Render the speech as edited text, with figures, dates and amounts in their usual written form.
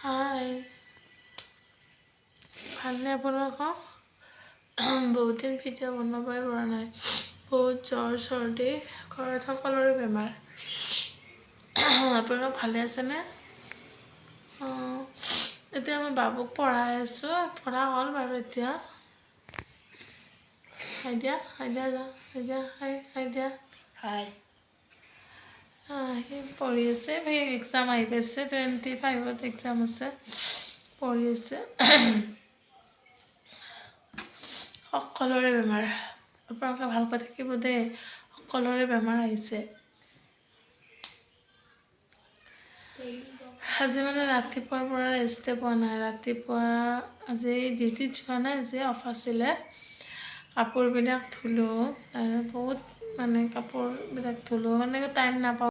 হাই ভালনে আপোনালোকৰ বহুত দিন ভিডিঅ' বনাবই পৰা নাই বহুত জ্বৰ চৰ্দি ঘৰত সকলোৰে বেমাৰ আপোনালোক ভালে আছেনে এতিয়া মই বাবুক পঢ়াই আছোঁ পঢ়া হ'ল বাৰু এতিয়া আইডিয়া হাই সি পঢ়ি আছে এক্সাম আহি পাইছে 25ত এক্সাম আছে পঢ়ি আছে সকলোৰে বেমাৰ আপোনালোকে ভালকৈ থাকিব দেই সকলোৰে বেমাৰ আহিছে আজি মানে ৰাতিপুৱাৰ পৰা ৰেষ্টে পোৱা নাই ৰাতিপুৱা আজি ডিউটিত যোৱা নাই আজি অফ আছিলে কাপোৰবিলাক ধুলোঁ বহুত মানে কাপোৰবিলাক ধুলোঁ মানে টাইম নাপাওঁ